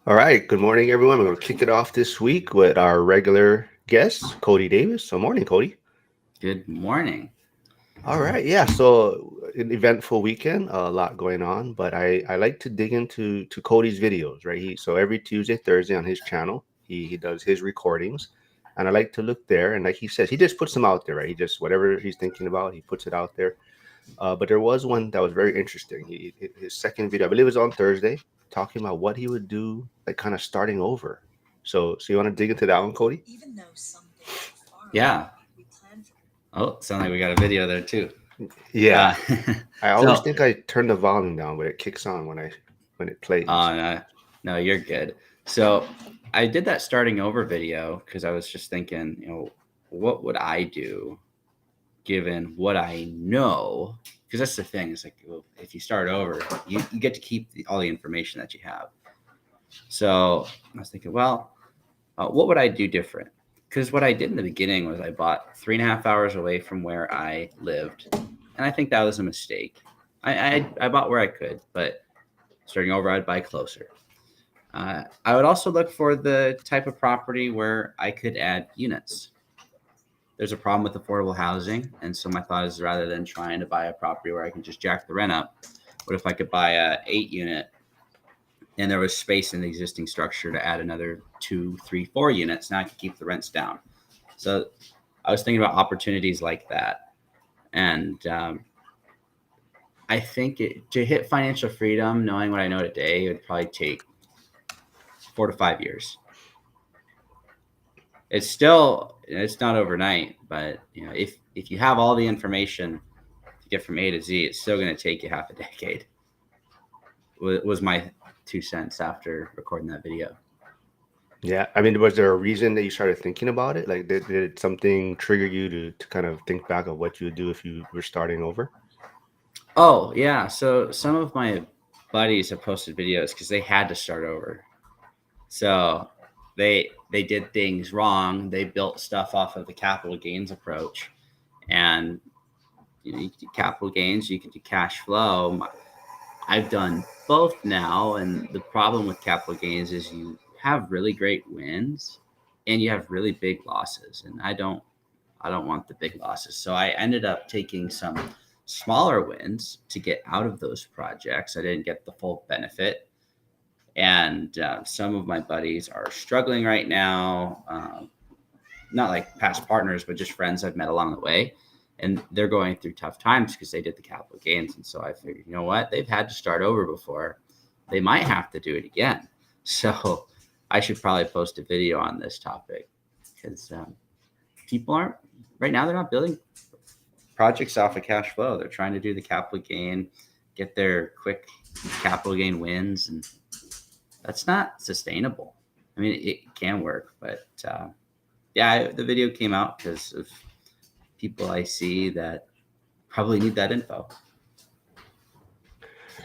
All right. Good morning, everyone. We're going to kick it off this week with our regular guest, Cody Davis. So, morning, Cody. Good morning. All right. Yeah. So, an eventful weekend, a lot going on, but I like to dig into Cody's videos, right? So every Tuesday, Thursday on his channel, he does his recordings, and I like to look there. And like he says, he just puts them out there, right? He just whatever he's thinking about, he puts it out there. But there was one that was very interesting. His second video, I believe, it was on Thursday, talking about what he would do, like kind of starting over. So you want to dig into that one, Cody? Yeah. Oh, sound like we got a video there too. Yeah, Uh, I always so, think I turn the volume down, but it kicks on when it plays. no, no, you're good. So, I did that starting over video because I was just thinking, what would I do given what I know? Because that's the thing. It's like, well, if you start over, you get to keep all the information that you have. So, I was thinking, well, what would I do different? Because what I did in the beginning was I bought 3.5 hours away from where I lived, and I think that was a mistake. I bought where I could, but starting over, I'd buy closer. I would also look for the type of property where I could add units. There's a problem with affordable housing, and so my thought is rather than trying to buy a property where I can just jack the rent up, what if I could buy a 8 unit and there was space in the existing structure to add another 2, 3, 4 units. Now I could keep the rents down. So I was thinking about opportunities like that. And I think to hit financial freedom, knowing what I know today, it would probably take 4 to 5 years. It's not overnight, but if you have all the information to get from A to Z, it's still going to take you half a decade. Was my 2 cents after recording that video. Yeah, I mean, was there a reason that you started thinking about it? Like, did something trigger you to kind of think back of what you would do if you were starting over? Oh yeah, so some of my buddies have posted videos because they had to start over. So they did things wrong. They built stuff off of the capital gains approach, and you can do capital gains, you can do cash flow. I've done both now, and the problem with capital gains is you have really great wins, and you have really big losses, and I don't want the big losses. So I ended up taking some smaller wins to get out of those projects. I didn't get the full benefit. And some of my buddies are struggling right now, not like past partners, but just friends I've met along the way. And they're going through tough times because they did the capital gains. And so I figured, you know what? They've had to start over before. They might have to do it again. So I should probably post a video on this topic because people aren't right now. They're not building projects off of cash flow. They're trying to do the capital gain, get their quick capital gain wins, and that's not sustainable. I mean, it can work, but yeah, the video came out because of people I see that probably need that info.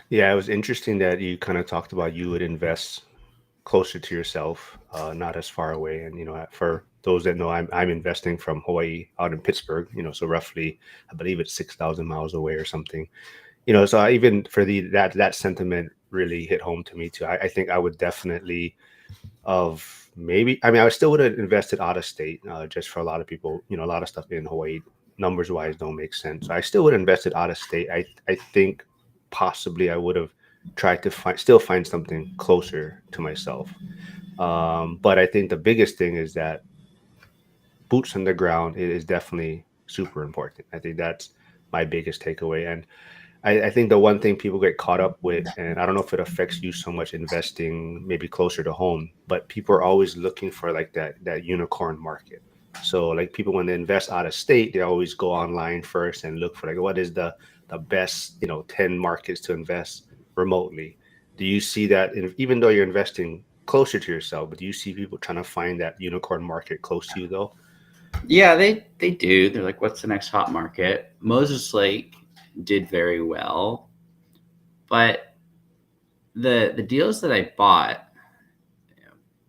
Yeah, it was interesting that you kind of talked about you would invest closer to yourself, not as far away. And for those that know, I'm investing from Hawaii out in Pittsburgh. So roughly, I believe it's 6,000 miles away or something. So even for that sentiment really hit home to me too. I think I would definitely of maybe. I mean, I still would have invested out of state, just for a lot of people. A lot of stuff in Hawaii numbers wise don't make sense. So I still would have invested out of state. I think possibly I would have tried to find something closer to myself. But I think the biggest thing is that boots on the ground is definitely super important. I think that's my biggest takeaway. And I think the one thing people get caught up with, and I don't know if it affects you so much investing maybe closer to home, but people are always looking for like that unicorn market. So like people when they invest out of state, they always go online first and look for like what is the best 10 markets to invest remotely. Do you see that even though you're investing closer to yourself, but do you see people trying to find that unicorn market close to you though? Yeah, they do. They're like, what's the next hot market? Moses Lake did very well, but the deals that I bought,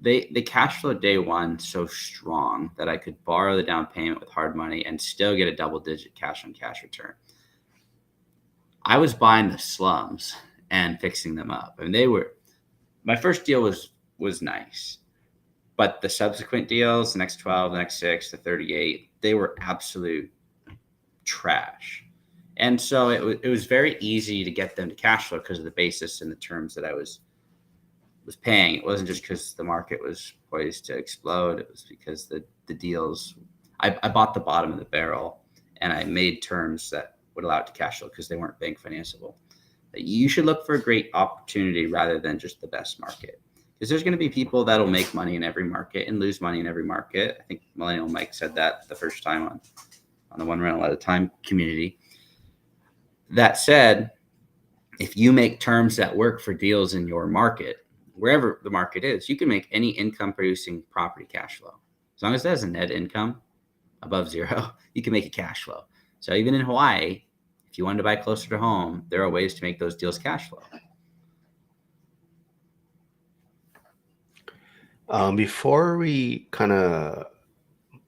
they cash flow day one so strong that I could borrow the down payment with hard money and still get a double digit cash on cash return. I was buying the slums and fixing them up. I mean, my first deal was was nice. But the subsequent deals, the next 12, the next 6, the 38, they were absolute trash. And so it was very easy to get them to cash flow because of the basis and the terms that I was paying. It wasn't just because the market was poised to explode. It was because the deals, I bought the bottom of the barrel and I made terms that would allow it to cash flow because they weren't bank financeable. You should look for a great opportunity rather than just the best market. Because there's going to be people that'll make money in every market and lose money in every market. I think Millennial Mike said that the first time on the One Rental at a Time community. That said, if you make terms that work for deals in your market, wherever the market is, you can make any income producing property cash flow. As long as that has a net income above zero, you can make it cash flow. So even in Hawaii, if you wanted to buy closer to home, there are ways to make those deals cash flow. Before we kind of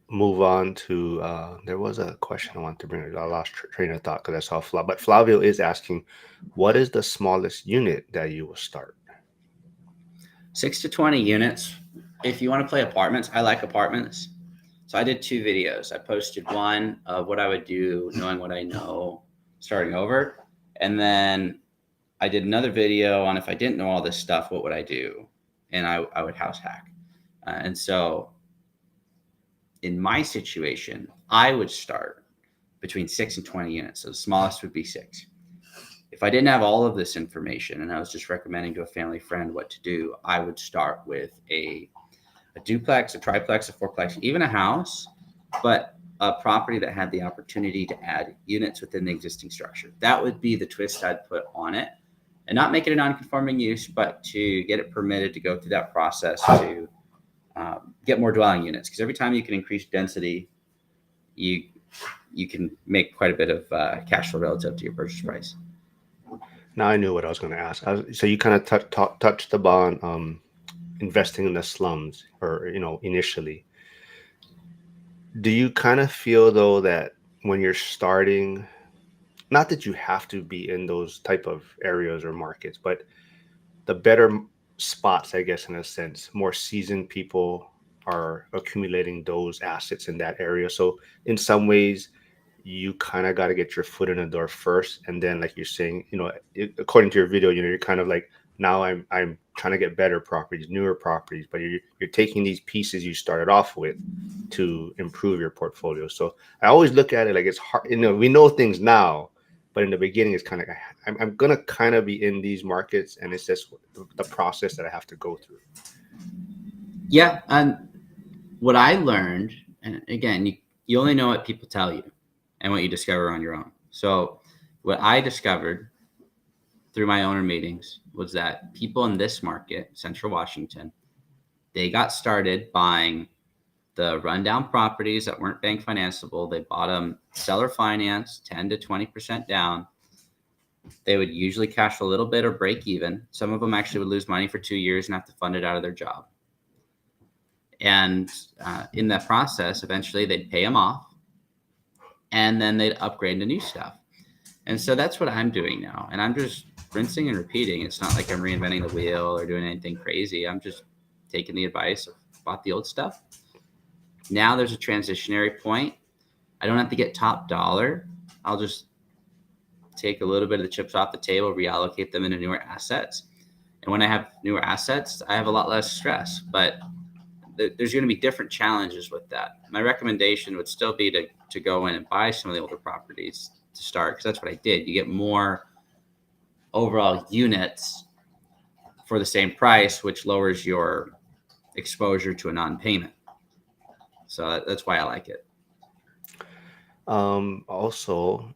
move on to, there was a question I wanted to bring. I lost train of thought because I saw Flavio. But Flavio is asking, what is the smallest unit that you will start? 6 to 20 units. If you want to play apartments, I like apartments. So I did 2 videos. I posted one of what I would do, knowing what I know, starting over. And then I did another video on if I didn't know all this stuff, what would I do? And I would house hack. And so in my situation, I would start between 6 and 20 units. So the smallest would be 6. If I didn't have all of this information and I was just recommending to a family friend what to do, I would start with a duplex, a triplex, a fourplex, even a house, but a property that had the opportunity to add units within the existing structure. That would be the twist I'd put on it, and not make it a non-conforming use, but to get it permitted to go through that process to get more dwelling units. Because every time you can increase density, you can make quite a bit of cash flow relative to your purchase price. Now I knew what I was going to ask. So you kind of touched upon investing in the slums, or initially. Do you kind of feel though that when you're starting, not that you have to be in those type of areas or markets, but the better spots, I guess, in a sense, more seasoned people are accumulating those assets in that area. So in some ways, you kind of got to get your foot in the door first, and then, like you're saying, according to your video, you're kind of like, now I'm trying to get better properties, newer properties, but you're taking these pieces you started off with to improve your portfolio. So I always look at it like it's hard. We know things now, but in the beginning, it's kind of like I'm gonna kind of be in these markets, and it's just the process that I have to go through. Yeah, and what I learned, and again, you only know what people tell you and what you discover on your own. So what I discovered through my owner meetings was that people in this market, Central Washington, they got started buying the rundown properties that weren't bank financeable. They bought them seller finance, 10 to 20% down. They would usually cash a little bit or break even. Some of them actually would lose money for 2 years and have to fund it out of their job. And in that process, eventually they'd pay them off, and then they'd upgrade to new stuff. And so that's what I'm doing now. And I'm just rinsing and repeating. It's not like I'm reinventing the wheel or doing anything crazy. I'm just taking the advice of bought the old stuff. Now there's a transitionary point. I don't have to get top dollar. I'll just take a little bit of the chips off the table, reallocate them into newer assets. And when I have newer assets, I have a lot less stress. But there's going to be different challenges with that. My recommendation would still be to go in and buy some of the older properties to start, because that's what I did. You get more overall units for the same price, which lowers your exposure to a non-payment. So that's why I like it. Also,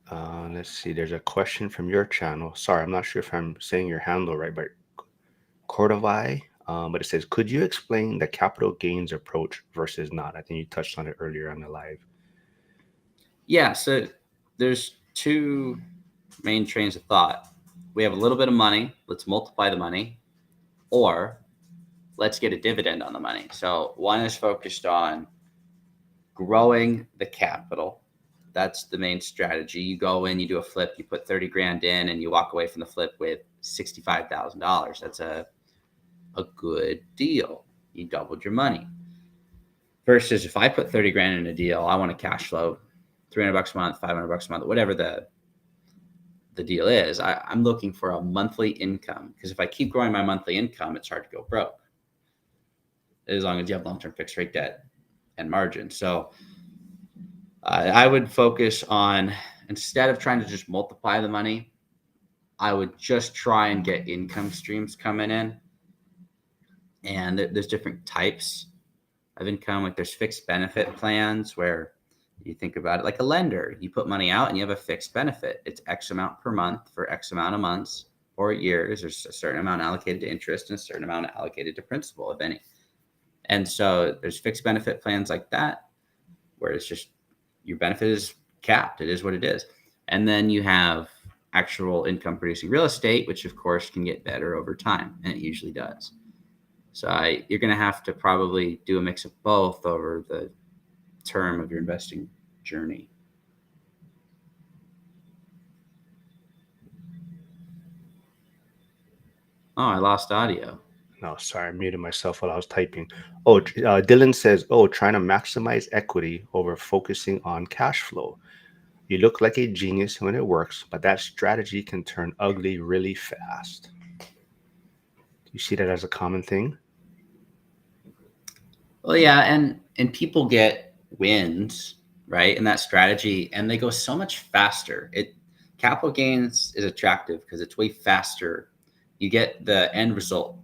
let's see, there's a question from your channel. Sorry, I'm not sure if I'm saying your handle right, but Cordovai. But it says, could you explain the capital gains approach versus not? I think you touched on it earlier on the live. Yeah, so there's 2 main trains of thought. We have a little bit of money. Let's multiply the money, or let's get a dividend on the money. So one is focused on growing the capital. That's the main strategy. You go in, you do a flip, you put 30 grand in, and you walk away from the flip with $65,000. That's a a good deal. You doubled your money. Versus if I put 30 grand in a deal, I want to cash flow 300 bucks a month, 500 bucks a month, whatever the deal is. I'm looking for a monthly income, because if I keep growing my monthly income, it's hard to go broke as long as you have long-term fixed rate debt and margin. So I would focus on, instead of trying to just multiply the money, I would just try and get income streams coming in. And there's different types of income. Like there's fixed benefit plans where you think about it like a lender. You put money out and you have a fixed benefit. It's X amount per month for X amount of months or years. There's a certain amount allocated to interest and a certain amount allocated to principal, if any. And so there's fixed benefit plans like that, where it's just your benefit is capped. It is what it is. And then you have actual income producing real estate, which of course can get better over time, and it usually does. So you're going to have to probably do a mix of both over the term of your investing journey. Oh, I lost audio. No, sorry, I muted myself while I was typing. Oh, Dylan says, oh, trying to maximize equity over focusing on cash flow. You look like a genius when it works, but that strategy can turn ugly really fast. Do you see that as a common thing? Well, yeah, and people get wins, right, in that strategy, and they go so much faster. Capital gains is attractive because it's way faster. You get the end result,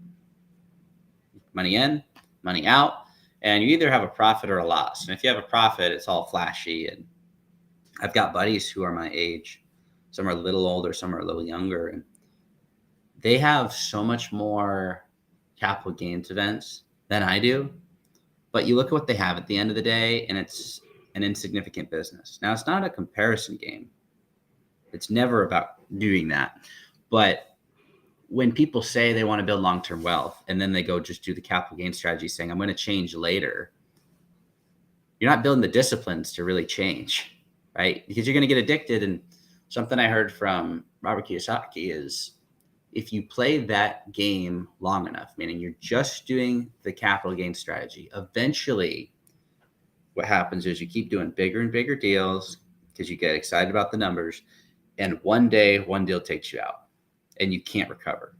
money in, money out, and you either have a profit or a loss. And if you have a profit, it's all flashy. And I've got buddies who are my age. Some are a little older, some are a little younger, and they have so much more capital gains events than I do. But you look at what they have at the end of the day, and it's an insignificant business. Now, it's not a comparison game. It's never about doing that. But when people say they want to build long-term wealth and then they go just do the capital gain strategy saying, I'm going to change later, you're not building the disciplines to really change, right? Because you're going to get addicted. And something I heard from Robert Kiyosaki is, if you play that game long enough, meaning you're just doing the capital gain strategy, eventually what happens is you keep doing bigger and bigger deals because you get excited about the numbers. And one day, one deal takes you out and you can't recover.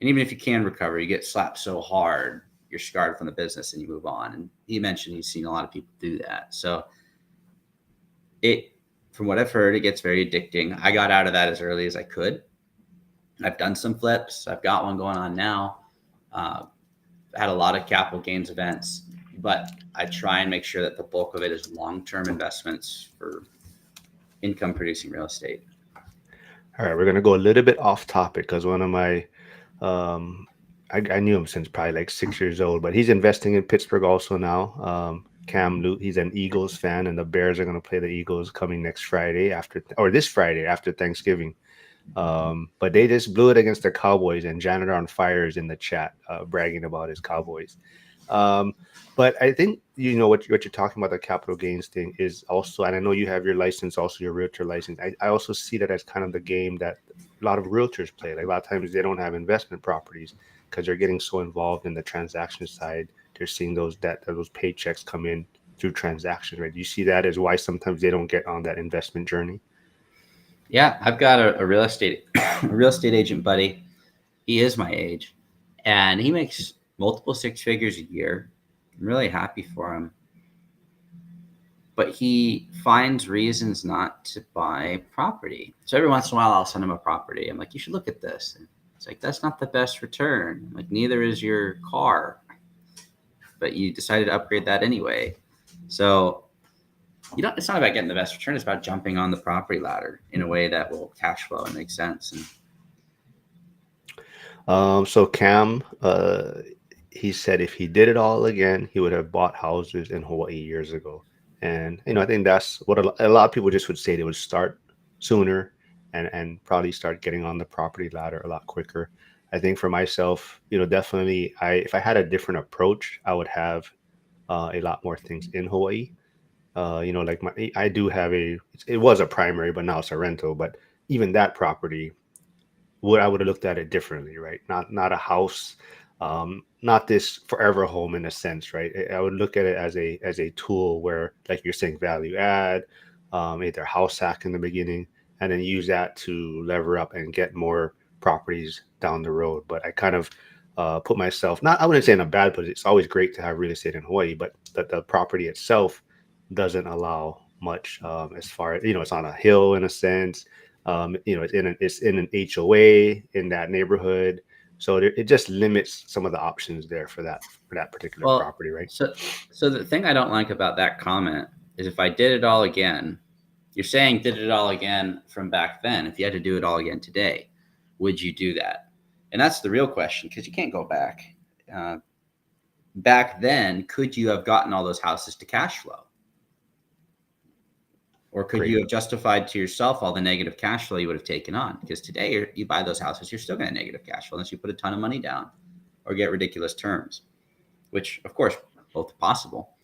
And even if you can recover, you get slapped so hard, you're scarred from the business and you move on. And he mentioned he's seen a lot of people do that. So from what I've heard, it gets very addicting. I got out of that as early as I could. I've done some flips. I've got one going on now. Had a lot of capital gains events, but I try and make sure that the bulk of it is long-term investments for income producing real estate. All right, we're going to go a little bit off topic because one of my, I knew him since probably like 6 years old, but he's investing in Pittsburgh also now. Cam Lute, he's an Eagles fan, and the Bears are going to play the Eagles coming next Friday this Friday after Thanksgiving. But they just blew it against the Cowboys, and Janitor on Fire is in the chat bragging about his Cowboys. But I think what you're talking about, the capital gains thing, is also, and I know you have your license, also your realtor license. I also see that as kind of the game that a lot of realtors play. Like a lot of times they don't have investment properties because they're getting so involved in the transaction side. They're seeing those paychecks come in through transactions, right? Do you see that as why sometimes they don't get on that investment journey? Yeah, I've got a real estate agent buddy. He is my age, and he makes multiple six figures a year. I'm really happy for him. But he finds reasons not to buy property. So every once in a while, I'll send him a property. I'm like, you should look at this. And it's like, that's not the best return. I'm like, neither is your car. But you decided to upgrade that anyway. So it's not about getting the best return. It's about jumping on the property ladder in a way that will cash flow and make sense. So Cam, he said if he did it all again, he would have bought houses in Hawaii years ago. And I think that's what a lot of people just would say. They would start sooner and probably start getting on the property ladder a lot quicker. I think for myself, definitely, if I had a different approach, I would have a lot more things in Hawaii. Like I do have it was a primary, but now it's a rental. But even that property, I would have looked at it differently, right? Not a house not this forever home in a sense, right? I would look at it as a tool where, like you're saying, value add, either house hack in the beginning, and then use that to lever up and get more properties down the road. But I kind of put myself, not, I wouldn't say in a bad position. It's always great to have real estate in Hawaii, but the property itself doesn't allow much, as far as, it's on a hill in a sense. It's in an HOA in that neighborhood, so it just limits some of the options there for that particular Well, property, right? so the thing I don't like about that comment is if I did it all again, you're saying did it all again from back then. If you had to do it all again today, would you do that? And that's the real question because you can't go back. Uh, Back then, could you have gotten all those houses to cash flow? Or could Great. you have justified to yourself all the negative cash flow you would have taken on? Because today you buy those houses, you're still going to negative cash flow unless you put a ton of money down or get ridiculous terms, which of course both possible.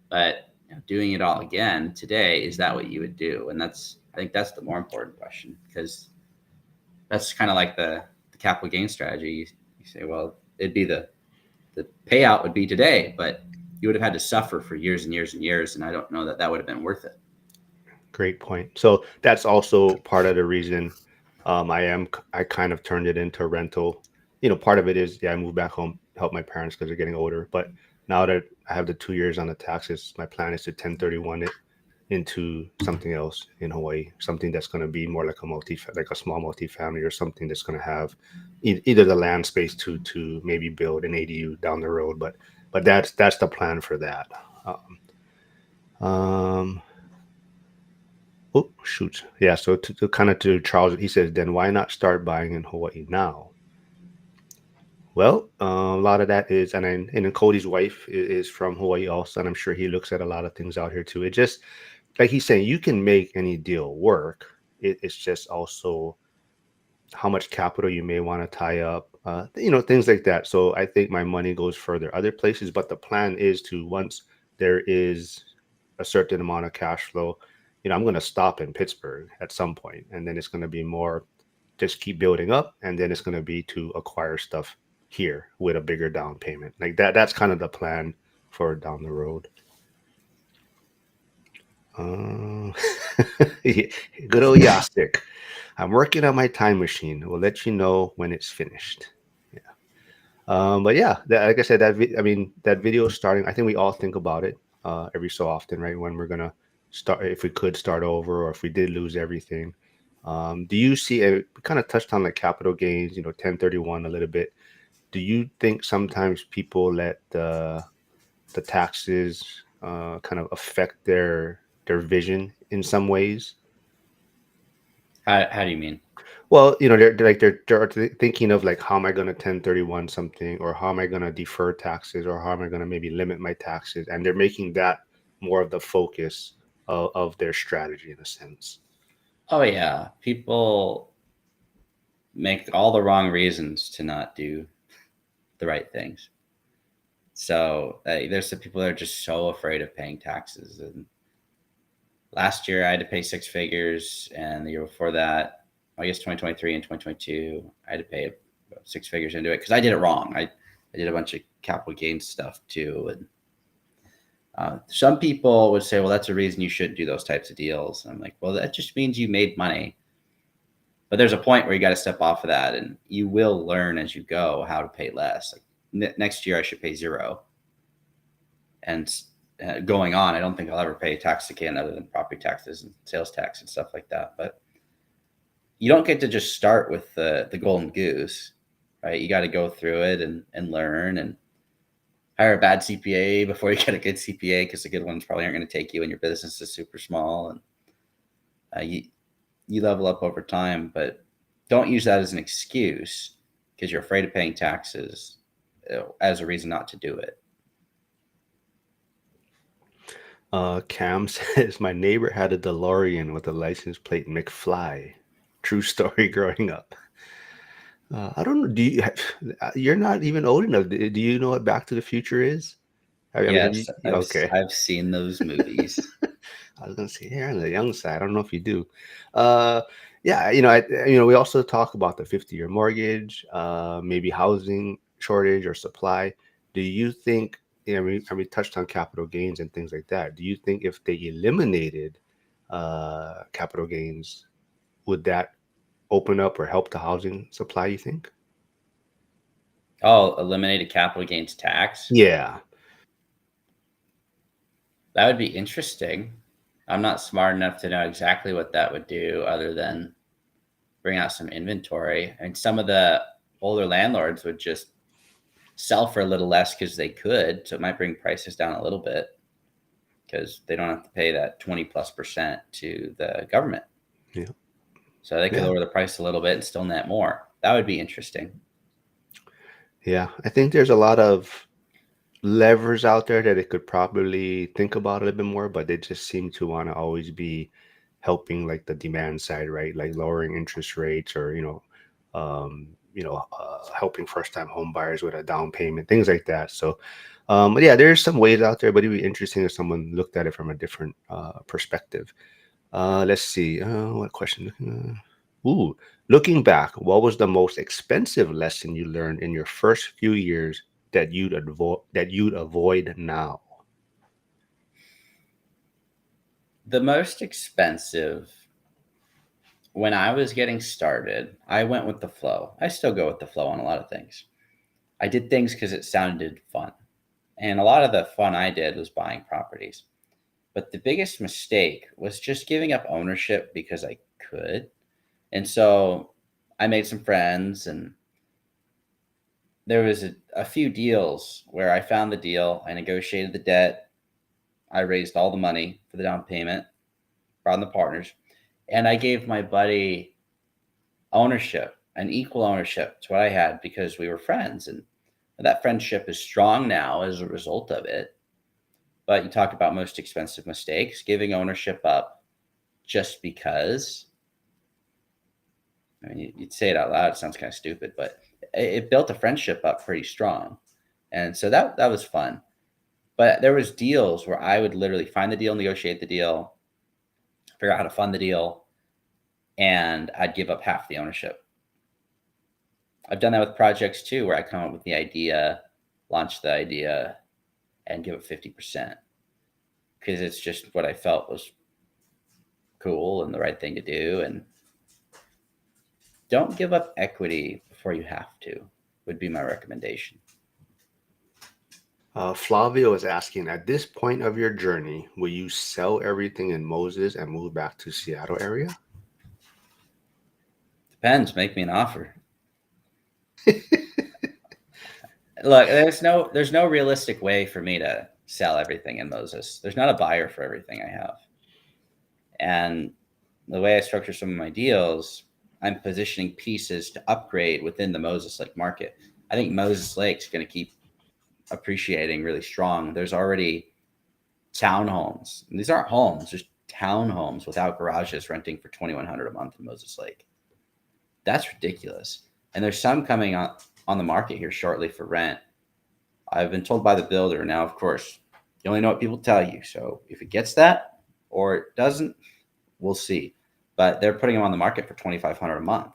But doing it all again today, is that what you would do? And I think that's the more important question because that's kind of like the capital gain strategy. You say, well, it'd be the payout would be today, but you would have had to suffer for years and years and years, and I don't know that that would have been worth it. Great point. So that's also part of the reason, I kind of turned it into rental. Part of it is, yeah, I moved back home, help my parents because they're getting older. But now that I have the 2 years on the taxes, my plan is to 1031 it into something else in Hawaii, something that's going to be more like like a small multifamily, or something that's going to have either the land space to maybe build an ADU down the road. But that's the plan for that. Um, Oh, shoot. Yeah. So to kind of to Charles, he says, then why not start buying in Hawaii now? Well, a lot of that is, and then Cody's wife is from Hawaii also, and I'm sure he looks at a lot of things out here too. It just, like he's saying, you can make any deal work. It's just also how much capital you may want to tie up, things like that. So I think my money goes further other places, but the plan is to, once there is a certain amount of cash flow, I'm going to stop in Pittsburgh at some point, and then it's going to be more just keep building up, and then it's going to be to acquire stuff here with a bigger down payment. Like that. That's kind of the plan for down the road. Uh, Good old Yastic. I'm working on my time machine. We'll let you know when it's finished. Yeah. But yeah, like I said, I mean, that video starting, I think we all think about it every so often, right? When we're gonna start, if we could start over, or if we did lose everything. Do you see? We kind of touched on the capital gains, 1031 a little bit. Do you think sometimes people let the taxes kind of affect their vision in some ways? How do you mean? Well, they're thinking of like, how am I going to 1031 something, or how am I going to defer taxes, or how am I going to maybe limit my taxes, and they're making that more of the focus of their strategy in a sense. Oh yeah, people make all the wrong reasons to not do the right things. So there's some people that are just so afraid of paying taxes. And last year I had to pay six figures, and the year before that, I guess 2023 and 2022, I had to pay six figures into it because I did it wrong. I did a bunch of capital gains stuff too, and some people would say, well, that's a reason you shouldn't do those types of deals. And I'm like, well, that just means you made money. But there's a point where you got to step off of that, and you will learn as you go how to pay less. Like next year, I should pay zero. And going on, I don't think I'll ever pay tax again other than property taxes and sales tax and stuff like that. But you don't get to just start with the golden goose, right? You got to go through it and learn and hire a bad CPA before you get a good CPA, because the good ones probably aren't going to take you and your business is super small. And you level up over time, but don't use that as an excuse because you're afraid of paying taxes as a reason not to do it. Cam says, my neighbor had a DeLorean with a license plate McFly. True story growing up. I don't know. You're not even old enough. Do you know what Back to the Future is? I mean, have you? Yes, Okay. I've seen those movies. I was gonna say, here on the young side. I don't know if you do. Uh, yeah, we also talk about the 50-year mortgage, maybe housing. shortage or supply, do you think, we touched on capital gains and things like that. Do you think if they eliminated capital gains, would that open up or help the housing supply, you think? Oh, eliminated capital gains tax. Yeah. That would be interesting. I'm not smart enough to know exactly what that would do other than bring out some inventory. And some of the older landlords would just sell for a little less because they could. So it might bring prices down a little bit because they don't have to pay that 20+% to the government. Yeah. So they could Yeah. lower the price a little bit and still net more. That would be interesting. Yeah. I think there's a lot of levers out there that they could probably think about a little bit more, but they just seem to want to always be helping like the demand side, right? Like lowering interest rates or, helping first time home buyers with a down payment, things like that. So, but yeah, there's some ways out there, but it'd be interesting if someone looked at it from a different perspective. Let's see. What question? Ooh, looking back, what was the most expensive lesson you learned in your first few years that you'd avoid now? The most expensive, when I was getting started, I went with the flow. I still go with the flow on a lot of things. I did things because it sounded fun. And a lot of the fun I did was buying properties. But the biggest mistake was just giving up ownership because I could. And so I made some friends, and there was a few deals where I found the deal, I negotiated the debt, I raised all the money for the down payment, brought in the partners, and I gave my buddy ownership, an equal ownership to what I had because we were friends. And that friendship is strong now as a result of it. But you talk about most expensive mistakes, giving ownership up just because. I mean, you'd say it out loud, it sounds kind of stupid, but it built a friendship up pretty strong. And so that was fun. But there was deals where I would literally find the deal, negotiate the deal, figure out how to fund the deal, and I'd give up half the ownership. I've done that with projects too, where I come up with the idea, launch the idea, and give it 50% because it's just what I felt was cool and the right thing to do. And don't give up equity before you have to, would be my recommendation. Flavio is asking, at this point of your journey, will you sell everything in Moses and move back to Seattle area? Depends. Make me an offer. Look, there's no realistic way for me to sell everything in Moses. There's not a buyer for everything I have. And the way I structure some of my deals, I'm positioning pieces to upgrade within the Moses Lake market. I think Moses Lake's going to keep appreciating really strong. There's already townhomes. And these aren't homes, just townhomes without garages renting for $2,100 a month in Moses Lake. That's ridiculous. And there's some coming on the market here shortly for rent. I've been told by the builder. Now, of course, you only know what people tell you. So if it gets that or it doesn't, we'll see. But they're putting them on the market for $2,500 a month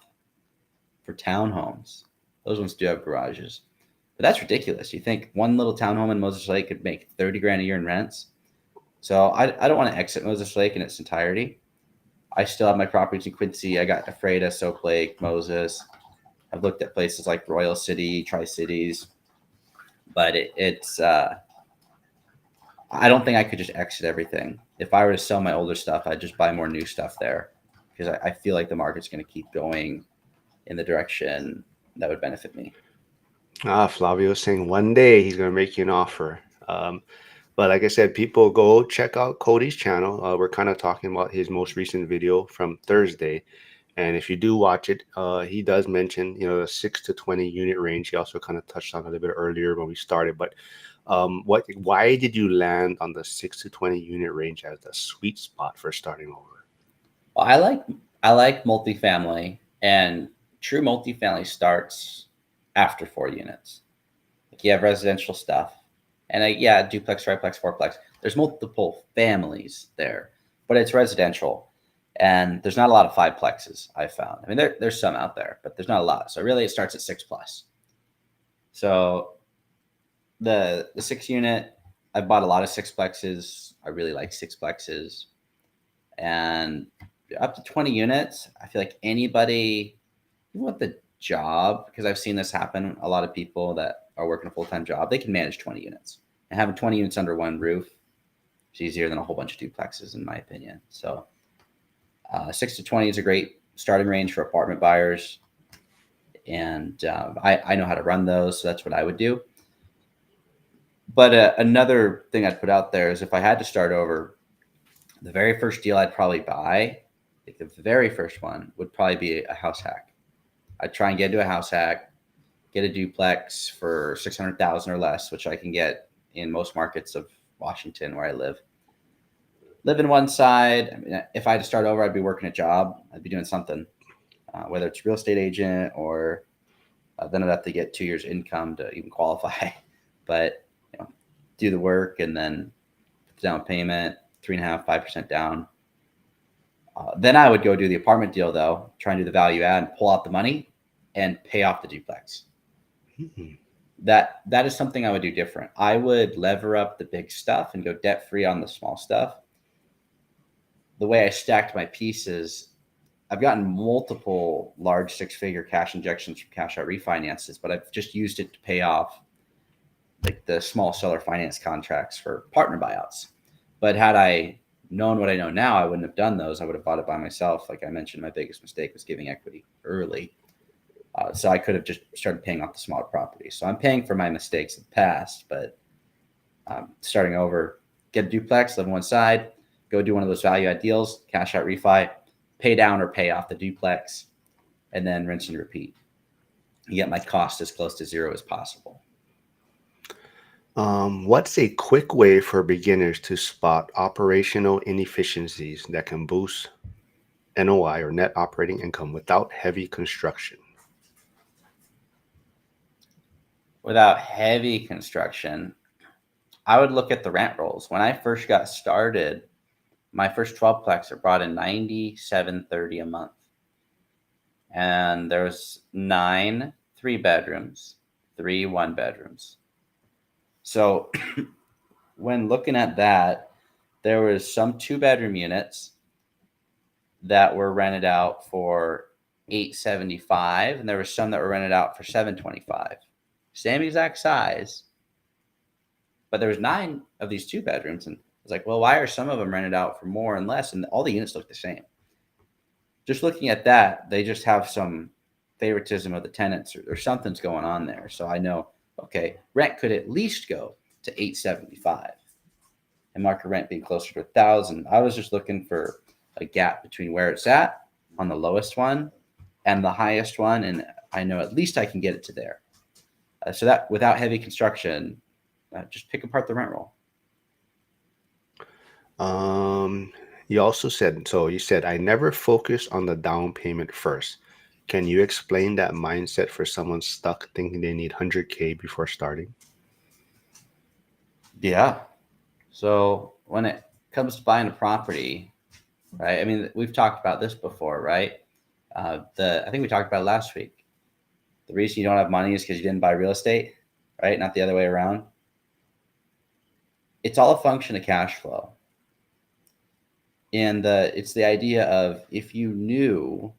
for townhomes. Those ones do have garages. But that's ridiculous. You think one little townhome in Moses Lake could make 30 grand a year in rents? So I don't want to exit Moses Lake in its entirety. I still have my properties in Quincy. I got Ephrata, Soap Lake, Moses. I've looked at places like Royal City, Tri-Cities. But I don't think I could just exit everything. If I were to sell my older stuff, I'd just buy more new stuff there because I feel like the market's going to keep going in the direction that would benefit me. Flavio is saying one day he's going to make you an offer. But like I said, people go check out Cody's channel. We're kind of talking about his most recent video from Thursday. And if you do watch it, he does mention, the 6 to 20 unit range. He also kind of touched on it a little bit earlier when we started. But why did you land on the 6 to 20 unit range as the sweet spot for starting over? Well, I like multifamily, and true multifamily starts after 4 units. Like you have residential stuff, and yeah, duplex, triplex, fourplex. There's multiple families there, but it's residential, and there's not a lot of fiveplexes. I found. I mean, there's some out there, but there's not a lot. So really, it starts at 6+. So the 6 unit, I've bought a lot of sixplexes. I really like sixplexes, and up to 20 units. I feel like anybody, even with the job, because I've seen this happen. A lot of people that are working a full-time job, they can manage 20 units, and having 20 units under one roof is easier than a whole bunch of duplexes, in my opinion. So 6 to 20 is a great starting range for apartment buyers. And I know how to run those, so that's what I would do. But another thing I'd put out there is if I had to start over, the very first deal I'd probably buy, like the very first one, would probably be a house hack. I'd try and get into a house hack, get a duplex for 600,000 or less, which I can get in most markets of Washington where I live. Live in one side. I mean, if I had to start over, I'd be working a job. I'd be doing something, whether it's real estate agent or then I'd have to get 2 years income to even qualify. But do the work and then put the down payment, 3.5%, 5% down. Then I would go do the apartment deal, though, try and do the value add and pull out the money and pay off the duplex. Mm-hmm. That is something I would do different. I would lever up the big stuff and go debt free on the small stuff. The way I stacked my pieces, I've gotten multiple large six-figure cash injections from cash out refinances, but I've just used it to pay off like the small seller finance contracts for partner buyouts. But had I known what I know now, I wouldn't have done those. I would have bought it by myself. Like I mentioned, my biggest mistake was giving equity early. So I could have just started paying off the smaller properties. So I'm paying for my mistakes in the past, but starting over, get a duplex, live on one side, go do one of those value add deals, cash out refi, pay down or pay off the duplex, and then rinse and repeat. You get my cost as close to zero as possible. What's a quick way for beginners to spot operational inefficiencies that can boost NOI or net operating income without heavy construction? Without heavy construction, I would look at the rent rolls. When I first got started, my first 12-plexer brought in $97.30 a month. And there's 9 3-bedrooms, 3 1-bedrooms. So when looking at that, there was some 2-bedroom units that were rented out for $875, and there were some that were rented out for $725. Same exact size, but there was 9 of these 2-bedrooms, and I was like, well, why are some of them rented out for more and less? And all the units look the same. Just looking at that, they just have some favoritism of the tenants, or something's going on there. So I know, okay, rent could at least go to $875, and market rent being closer to $1,000. I was just looking for a gap between where it's at on the lowest one and the highest one, and I know at least I can get it to there. So that without heavy construction, just pick apart the rent roll. You also said, so you said, I never focus on the down payment first. Can you explain that mindset for someone stuck thinking they need 100K before starting? Yeah. So when it comes to buying a property, right? I mean, we've talked about this before, right? I think we talked about it last week. The reason you don't have money is because you didn't buy real estate, right? Not the other way around. It's all a function of cash flow. And it's the idea of if you knew,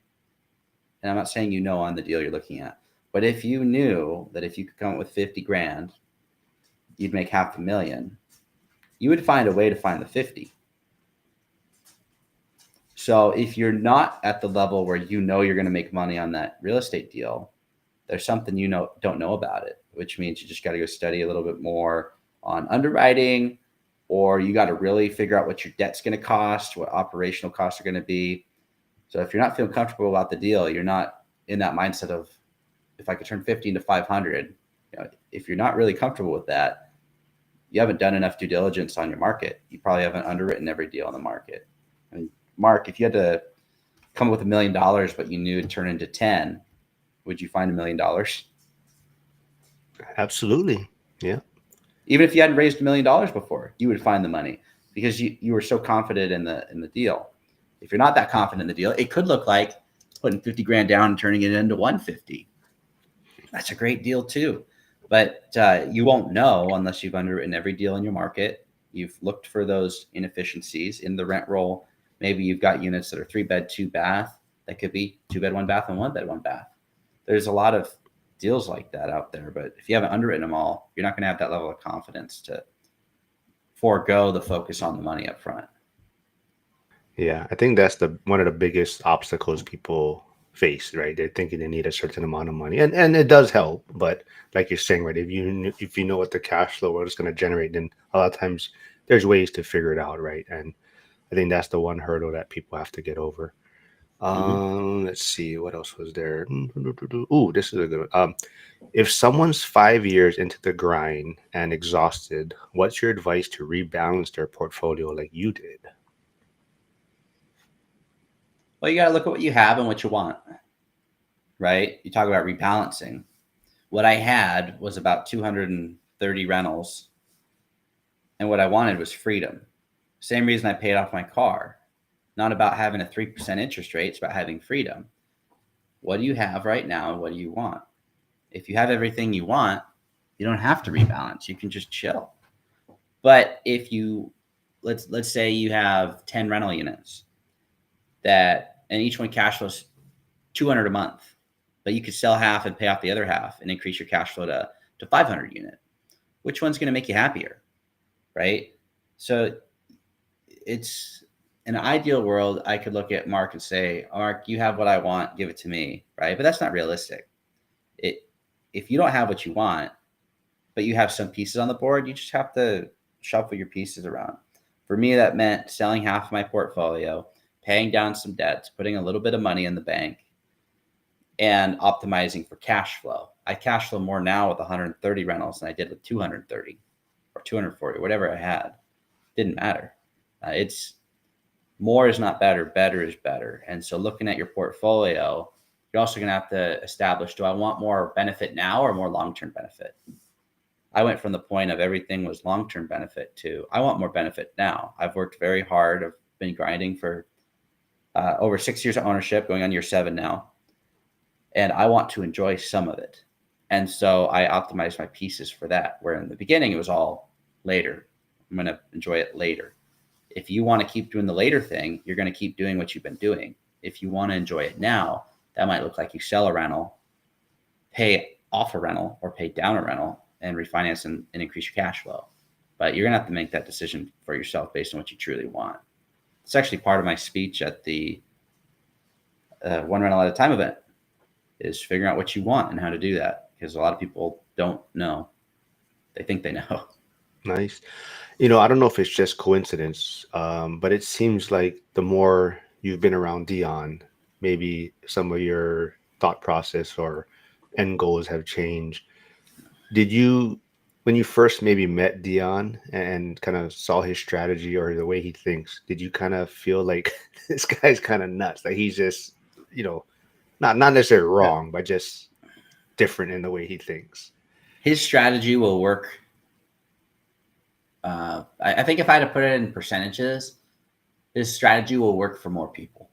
and I'm not saying you know on the deal you're looking at, but if you knew that if you could come up with 50 grand, you'd make $500,000, you would find a way to find the 50. So if you're not at the level where you know you're going to make money on that real estate deal, there's something you don't know about it, which means you just got to go study a little bit more on underwriting, or you got to really figure out what your debt's going to cost, what operational costs are going to be. So if you're not feeling comfortable about the deal, you're not in that mindset of, if I could turn 50 into 500, if you're not really comfortable with that, you haven't done enough due diligence on your market. You probably haven't underwritten every deal on the market. And Mark, if you had to come up with $1 million, but you knew it'd turn into 10, would you find $1 million? Absolutely. Yeah. Even if you hadn't raised $1 million before, you would find the money because you were so confident in the deal. If you're not that confident in the deal, it could look like putting 50 grand down and turning it into 150. That's a great deal too. But you won't know unless you've underwritten every deal in your market. You've looked for those inefficiencies in the rent roll. Maybe you've got units that are 3-bed, 2-bath. That could be 2-bed, 1-bath, and 1-bed, 1-bath. There's a lot of deals like that out there. But if you haven't underwritten them all, you're not going to have that level of confidence to forego the focus on the money up front. Yeah, I think that's the one of the biggest obstacles people face, right? They're thinking they need a certain amount of money, and it does help, but like you're saying, right? If you know what the cash flow what it's going to generate, then a lot of times there's ways to figure it out, right? And I think that's the one hurdle that people have to get over. Mm-hmm. Let's see, what else was there? Ooh, this is a good one. If someone's 5 years into the grind and exhausted, what's your advice to rebalance their portfolio like you did? Well, you got to look at what you have and what you want, right? You talk about rebalancing. What I had was about 230 rentals, and what I wanted was freedom. Same reason I paid off my car. Not about having a 3% interest rate, it's about having freedom. What do you have right now and what do you want? If you have everything you want, you don't have to rebalance. You can just chill. But if you let's say you have 10 rental units that and each one cash flows 200 a month, but you could sell half and pay off the other half and increase your cash flow to 500 unit. Which one's going to make you happier, right? So it's in an ideal world, I could look at Mark and say, Mark, you have what I want, give it to me, right? But that's not realistic. It If you don't have what you want, but you have some pieces on the board, you just have to shuffle your pieces around. For me, that meant selling half of my portfolio, paying down some debts, putting a little bit of money in the bank, and optimizing for cash flow. I cash flow more now with 130 rentals than I did with 230 or 240, whatever I had. Didn't matter. It's more is not better, better is better. And so looking at your portfolio, you're also going to have to establish, do I want more benefit now or more long-term benefit? I went from the point of everything was long-term benefit to I want more benefit now. I've worked very hard. I've been grinding for over 6 years of ownership, going on year 7 now. And I want to enjoy some of it. And so I optimized my pieces for that, where in the beginning it was all later. I'm going to enjoy it later. If you want to keep doing the later thing, you're going to keep doing what you've been doing. If you want to enjoy it now, that might look like you sell a rental, pay off a rental, or pay down a rental and refinance and increase your cash flow. But you're going to have to make that decision for yourself based on what you truly want. It's actually part of my speech at the One Rental at a Time event is figuring out what you want and how to do that, because a lot of people don't know. They think they know. Nice. I don't know if it's just coincidence, but it seems like the more you've been around Dion, maybe some of your thought process or end goals have changed. Did you, when you first maybe met Dion and kind of saw his strategy or the way he thinks, did you kind of feel like this guy's kind of nuts? Like he's just, you know, not necessarily wrong, but just different in the way he thinks. His strategy will work. I think if I had to put it in percentages, his strategy will work for more people,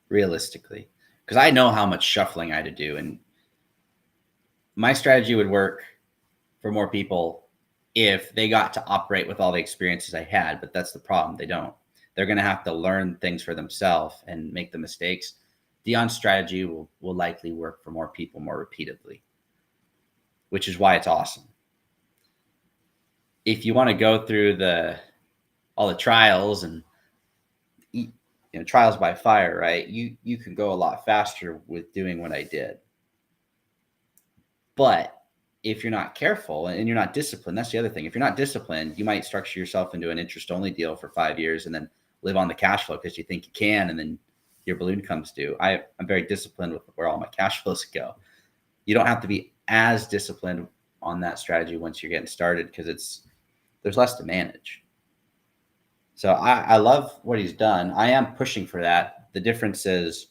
realistically. Because I know how much shuffling I had to do. And my strategy would work for more people if they got to operate with all the experiences I had. But that's the problem. They don't. They're going to have to learn things for themselves and make the mistakes. Dion's strategy will likely work for more people more repeatedly, which is why it's awesome. If you want to go through all the trials and trials by fire, right? You can go a lot faster with doing what I did. But if you're not careful and you're not disciplined, that's the other thing. If you're not disciplined, you might structure yourself into an interest only deal for 5 years and then live on the cash flow because you think you can, and then your balloon comes due. I'm very disciplined with where all my cash flows go. You don't have to be as disciplined on that strategy once you're getting started because there's less to manage. So I love what he's done. I am pushing for that. The difference is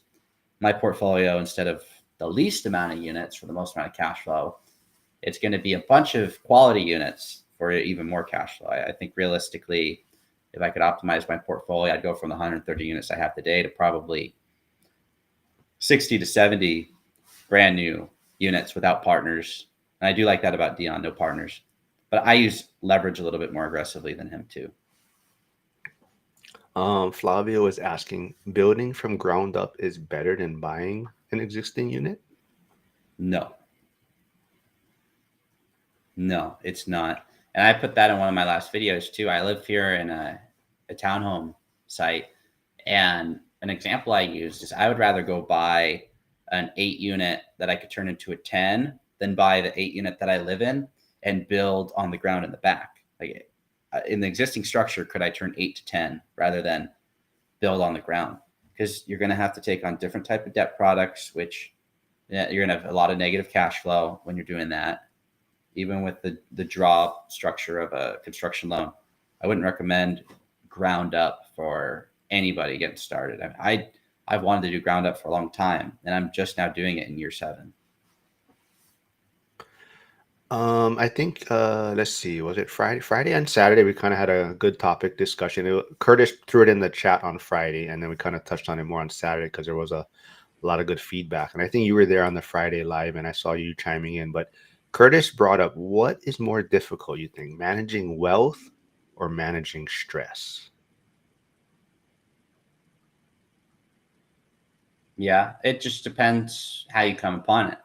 my portfolio, instead of the least amount of units for the most amount of cash flow, it's going to be a bunch of quality units for even more cash flow. I think realistically, if I could optimize my portfolio, I'd go from the 130 units I have today to probably 60 to 70 brand new units without partners And I do like that about Dion, no partners. But I use leverage a little bit more aggressively than him too. Flavio is asking, building from ground up is better than buying an existing unit? No, no, it's not. And I put that in one of my last videos too. I live here in a townhome site. And an example I used is I would rather go buy an 8 unit that I could turn into a 10 than buy the 8 unit that I live in and build on the ground in the back. Like in the existing structure, could I turn 8 to 10 rather than build on the ground? Because you're going to have to take on different type of debt products, which you're going to have a lot of negative cash flow when you're doing that. Even with the draw structure of a construction loan, I wouldn't recommend ground up for anybody getting started. I've wanted to do ground up for a long time, and I'm just now doing it in year 7. I think let's see, was it Friday? Friday and Saturday we kind of had a good topic discussion. Curtis threw it in the chat on Friday, and then we kind of touched on it more on Saturday because there was a lot of good feedback. And I think you were there on the Friday live, and I saw you chiming in. But Curtis brought up, what is more difficult, you think, managing wealth or managing stress? Yeah, it just depends how you come upon it,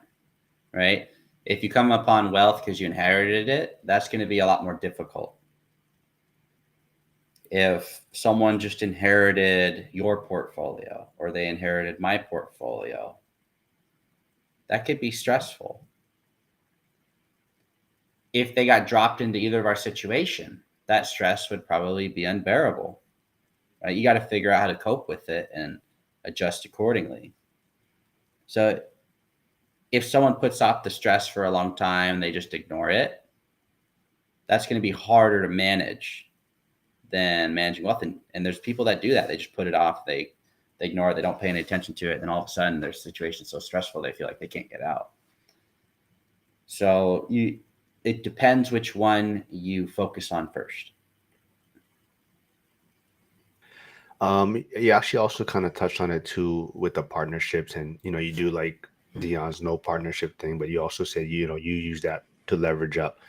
right? If you come upon wealth because you inherited it, that's going to be a lot more difficult. If someone just inherited your portfolio or they inherited my portfolio, that could be stressful. If they got dropped into either of our situation, that stress would probably be unbearable. Right? You got to figure out how to cope with it and adjust accordingly. So if someone puts off the stress for a long time, they just ignore it, that's going to be harder to manage than managing wealth. And there's people that do that. They just put it off. They ignore it. They don't pay any attention to it. And all of a sudden their situation's so stressful, they feel like they can't get out. So it depends which one you focus on first. You actually also kind of touched on it too with the partnerships, and you do like Dion's no partnership thing, but you also said you use that to leverage up.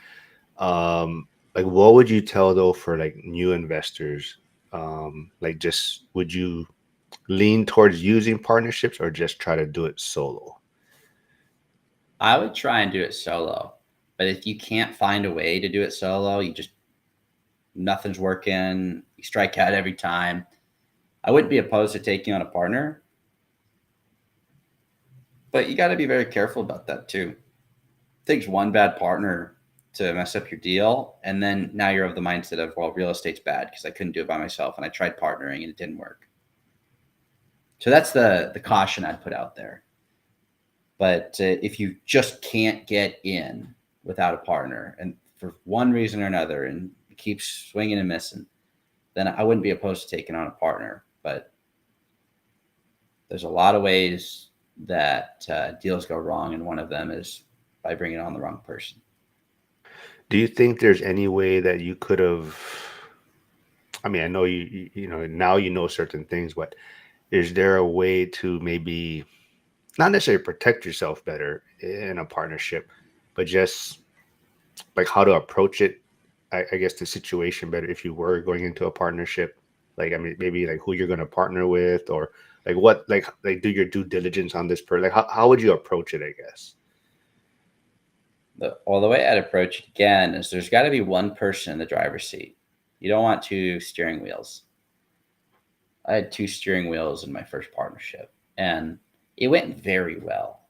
Like, what would you tell though for like new investors? Like, just would you lean towards using partnerships or just try to do it solo? I would try and do it solo. But if you can't find a way to do it solo, nothing's working, you strike out every time. I wouldn't be opposed to taking on a partner, but you got to be very careful about that too. It takes one bad partner to mess up your deal, and then now you're of the mindset of, well, real estate's bad because I couldn't do it by myself and I tried partnering and it didn't work. So that's the caution I'd put out there. But if you just can't get in without a partner, and for one reason or another, and it keeps swinging and missing, then I wouldn't be opposed to taking on a partner. But there's a lot of ways that deals go wrong, and one of them is by bringing on the wrong person. Do you think there's any way that you could have? I mean, I know now certain things, but is there a way to maybe not necessarily protect yourself better in a partnership, but just like how to approach it? I guess the situation better if you were going into a partnership. Like, I mean, maybe like who you're going to partner with, or like what, like do your due diligence on this person. Like, how would you approach it? I guess. The way I'd approach it again is there's got to be one person in the driver's seat. You don't want 2 steering wheels. I had 2 steering wheels in my first partnership, and it went very well.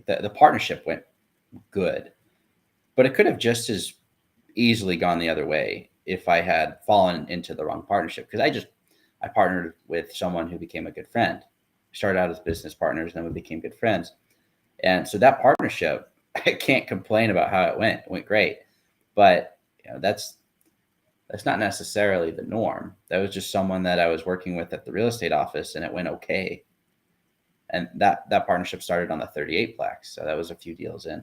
The partnership went good, but it could have just as easily gone the other way if I had fallen into the wrong partnership. Because I partnered with someone who became a good friend. We started out as business partners, then we became good friends. And so that partnership, I can't complain about how it went. It went great, but that's not necessarily the norm. That was just someone that I was working with at the real estate office, and it went okay. And that partnership started on the 38 plex, so that was a few deals in.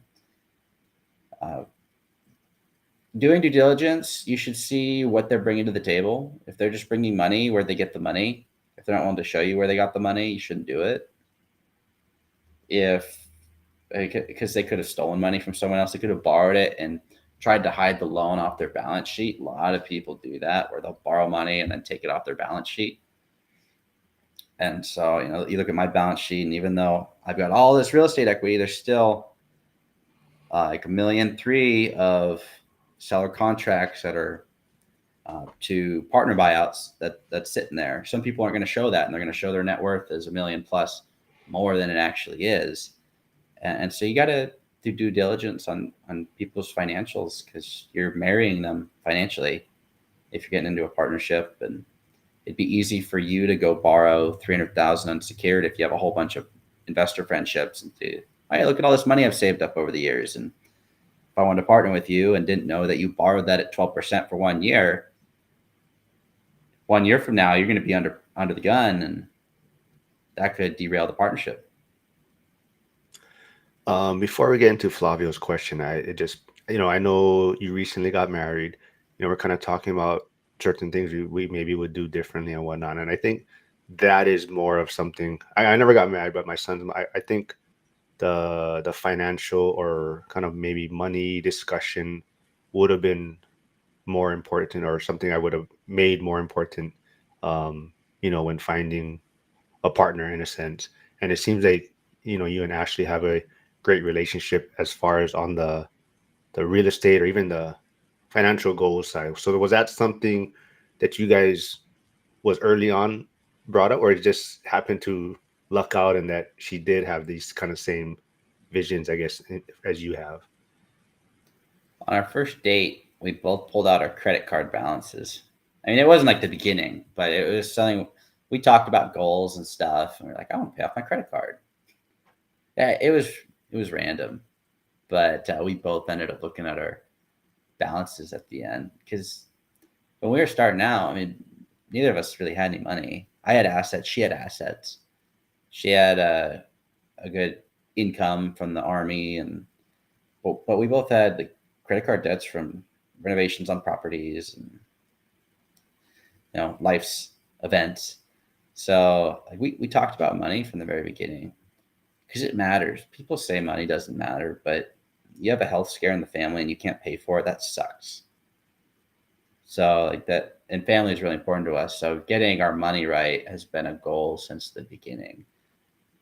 Doing due diligence, you should see what they're bringing to the table. If they're just bringing money, where they get the money. If they're not willing to show you where they got the money, you shouldn't do it. If because they could have stolen money from someone else. They could have borrowed it and tried to hide the loan off their balance sheet. A lot of people do that, where they'll borrow money and then take it off their balance sheet. And so, you look at my balance sheet, and even though I've got all this real estate equity, there's still like 1,300,000 of seller contracts that are to partner buyouts that's sitting there. Some people aren't going to show that, and they're going to show their net worth as $1 million plus more than it actually is. And so you got to do due diligence on people's financials, because you're marrying them financially if you're getting into a partnership. And it'd be easy for you to go borrow 300,000 unsecured if you have a whole bunch of investor friendships and do, hey, look at all this money I've saved up over the years. And if I wanted to partner with you and didn't know that you borrowed that at 12% for 1 year, 1 year from now you're going to be under the gun, and that could derail the partnership. Before we get into Flavio's question, I know you recently got married. We're kind of talking about certain things we maybe would do differently and whatnot. And I think that is more of something. I never got married, but my son's. I think the financial or kind of maybe money discussion would have been more important, or something I would have made more important. When finding a partner, in a sense. And it seems like you and Ashley have a great relationship as far as on the real estate or even the financial goals side. So was that something that you guys was early on brought up, or it just happened to luck out and that she did have these kind of same visions, I guess, as you have? On our first date, we both pulled out our credit card balances. I mean, it wasn't like the beginning, but it was something we talked about, goals and stuff. And we are like, I want to pay off my credit card. Yeah, it was random, but we both ended up looking at our balances at the end, because when we were starting out, I mean, neither of us really had any money. I had assets, she had assets. She had a good income from the Army, and but we both had like credit card debts from renovations on properties and life's events. So like we talked about money from the very beginning, because it matters. People say money doesn't matter, but you have a health scare in the family and you can't pay for it, that sucks. So like that, and family is really important to us. So getting our money right has been a goal since the beginning.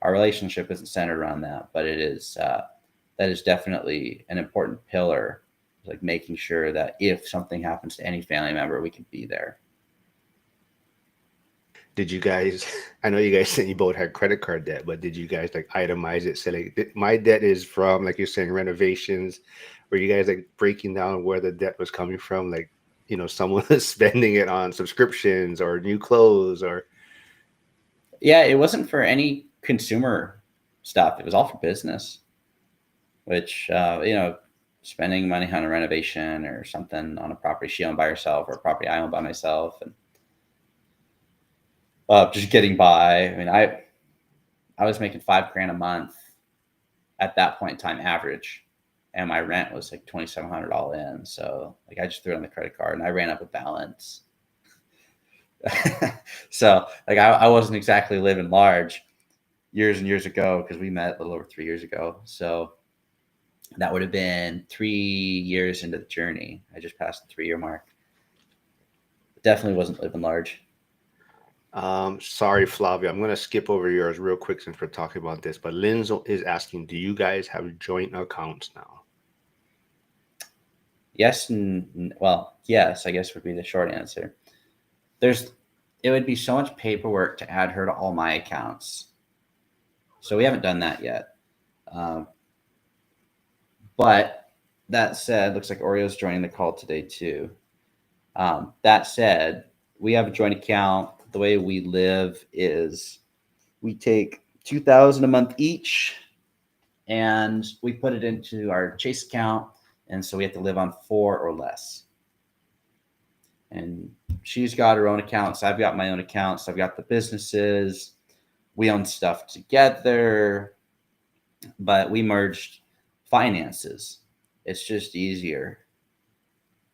Our relationship isn't centered around that, but it is that is definitely an important pillar, like making sure that if something happens to any family member, we can be there. Did you guys, I know you guys said you both had credit card debt, but did you guys like itemize it? Say like, my debt is from, like you're saying, renovations. Were you guys like breaking down where the debt was coming from? Like, someone was spending it on subscriptions or new clothes or. Yeah, it wasn't for any consumer stuff. It was all for business, which, spending money on a renovation or something on a property she owned by herself or a property I owned by myself, and just getting by. I mean, I was making $5,000 a month at that point in time, average, and my rent was like 2,700 all in. So like I just threw it on the credit card and I ran up a balance. So like I wasn't exactly living large years and years ago, because we met a little over 3 years ago. So that would have been 3 years into the journey. I just passed the 3-year mark. Definitely wasn't living large. Sorry, Flavia, I'm gonna skip over yours real quick since we're talking about this. But Lynn is asking, do you guys have joint accounts now? Yes, and well, yes, I guess would be the short answer. It would be so much paperwork to add her to all my accounts, so we haven't done that yet. Um, but that said, looks like Oreo's joining the call today too. That said, we have a joint account. The way we live is we take 2,000 a month each, and we put it into our Chase account, and so we have to live on 4 or less. And she's got her own accounts. I've got my own accounts. I've got the businesses. We own stuff together, but we merged finances. It's just easier.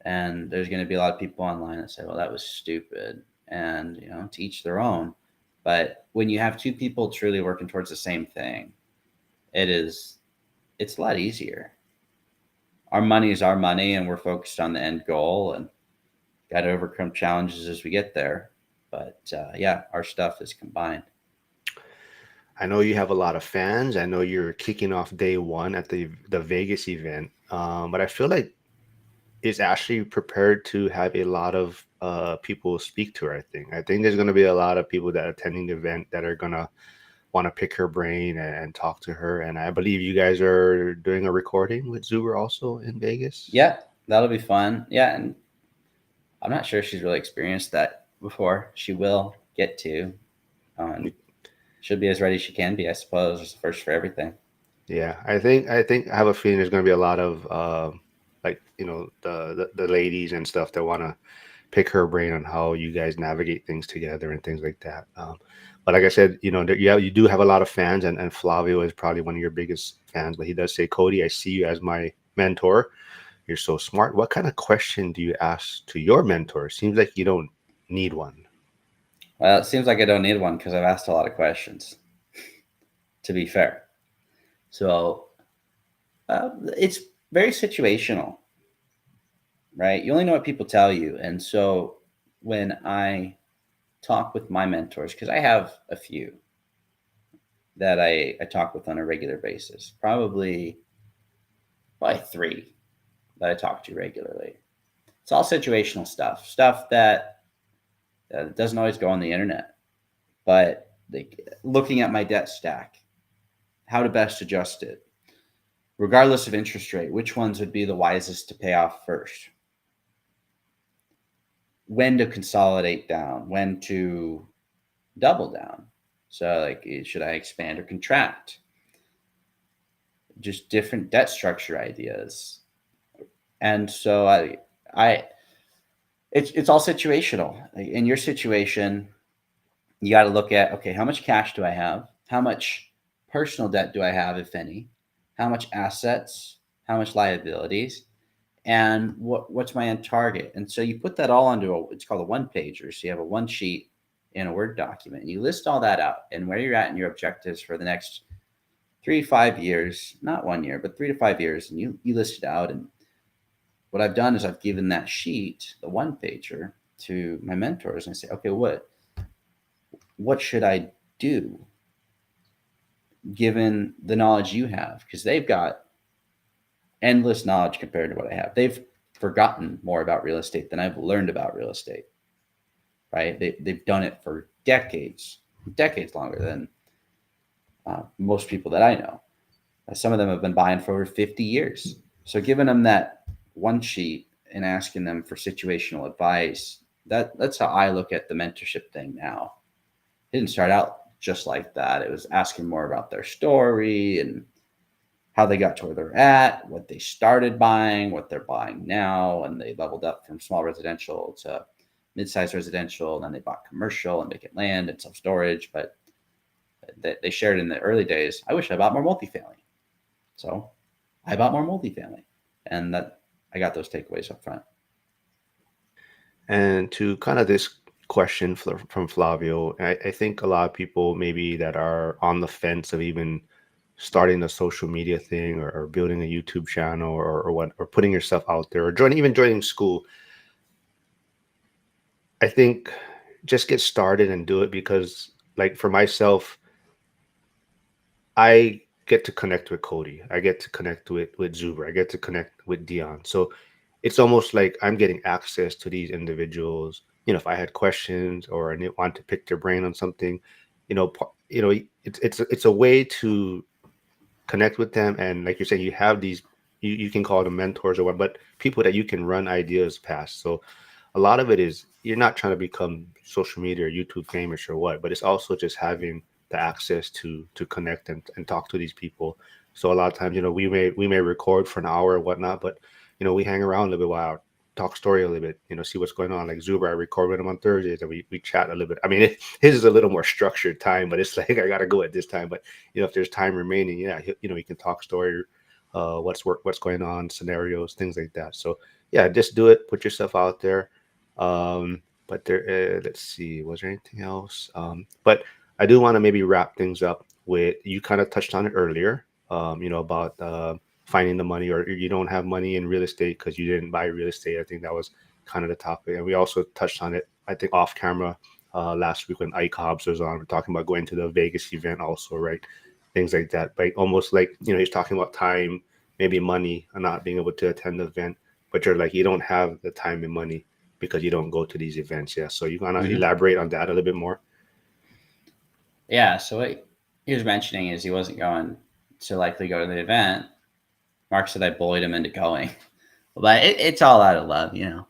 And there's going to be a lot of people online that say, well, that was stupid. And, to each their own. But when you have two people truly working towards the same thing, it is it's a lot easier. Our money is our money, and we're focused on the end goal, and got to overcome challenges as we get there. But yeah, our stuff is combined. I know you have a lot of fans. I know you're kicking off day one at the Vegas event, but I feel like it's actually prepared to have a lot of people speak to her. I think there's going to be a lot of people that are attending the event that are going to want to pick her brain and talk to her. And I believe you guys are doing a recording with Zuber also in Vegas. Yeah, that'll be fun. Yeah, and I'm not sure if she's really experienced that before. She will get to. Um, she'll be as ready as she can be, I suppose. It's the first for everything. Yeah, I have a feeling there's going to be a lot of like the ladies and stuff that want to pick her brain on how you guys navigate things together and things like that. But like I said, yeah, you do have a lot of fans, and Flavio is probably one of your biggest fans. But he does say, Cody, I see you as my mentor. You're so smart. What kind of question do you ask to your mentor? Seems like you don't need one. Well, it seems like I don't need one because I've asked a lot of questions, to be fair. So it's very situational, right? You only know what people tell you. And so when I talk with my mentors, because I have a few that I talk with on a regular basis, probably three that I talk to regularly. It's all situational stuff that doesn't always go on the internet, but looking at my debt stack, how to best adjust it, regardless of interest rate, which ones would be the wisest to pay off first, when to consolidate down, when to double down. So, like, should I expand or contract? Just different debt structure ideas. And so I, it's all situational. Like, in your situation, you got to look at, okay, how much cash do I have? How much personal debt do I have, if any? How much assets? How much liabilities? And what's my end target? And so you put that all onto it's called a one pager. So you have a one sheet in a Word document, and you list all that out and where you're at in your objectives for the next 3 to 5 years, not 1 year, but 3 to 5 years. And you list it out. And what I've done is I've given that sheet, the one pager, to my mentors, and I say, okay, what should I do given the knowledge you have? Because they've got endless knowledge compared to what I have. They've forgotten more about real estate than I've learned about real estate, right? They've done it for decades longer than most people that I know. Some of them have been buying for over 50 years. So giving them that one sheet and asking them for situational advice, that's how I look at the mentorship thing now. It didn't start out just like that. It was asking more about their story and how they got to where they're at, what they started buying, what they're buying now, and they leveled up from small residential to mid-sized residential, and then they bought commercial and vacant land and self-storage. But they shared in the early days, I wish I bought more multifamily. So I bought more multifamily, and that I got those takeaways up front. And to kind of this question from Flavio, I think a lot of people maybe that are on the fence of even starting a social media thing, or building a YouTube channel, or putting yourself out there, or joining school. I think just get started and do it, because like for myself, I get to connect with Cody. I get to connect with Zuber. I get to connect with Dion. So it's almost like I'm getting access to these individuals. If I had questions or I want to pick their brain on something, it's a way to connect with them. And like you're saying, you have these, you can call them mentors or what, but people that you can run ideas past. So a lot of it is, you're not trying to become social media or YouTube famous or what, but it's also just having the access to connect and talk to these people. So a lot of times, we may record for an hour or whatnot, but we hang around a little bit while, talk story a little bit, see what's going on. Like Zuber, I record with him on Thursdays, and we chat a little bit. I mean, his is a little more structured time, but it's like I gotta go at this time. But if there's time remaining, yeah, you can talk story, what's going on, scenarios, things like that. So yeah, just do it. Put yourself out there. But there, let's see, was there anything else? But I do want to maybe wrap things up with, you kind of touched on it earlier. about finding the money, or you don't have money in real estate because you didn't buy real estate. I think that was kind of the topic, and we also touched on it, I think, off camera last week when Ike Hobbs was on. We're talking about going to the Vegas event also, right? Things like that, but almost like he's talking about time, maybe money, and not being able to attend the event, but you're like you don't have the time and money because you don't go to these events. Yeah, so you gonna Mhm. elaborate on that a little bit more? Yeah. So what he was mentioning is he wasn't going to likely go to the event. Mark said I bullied him into going, but it's all out of love, you know.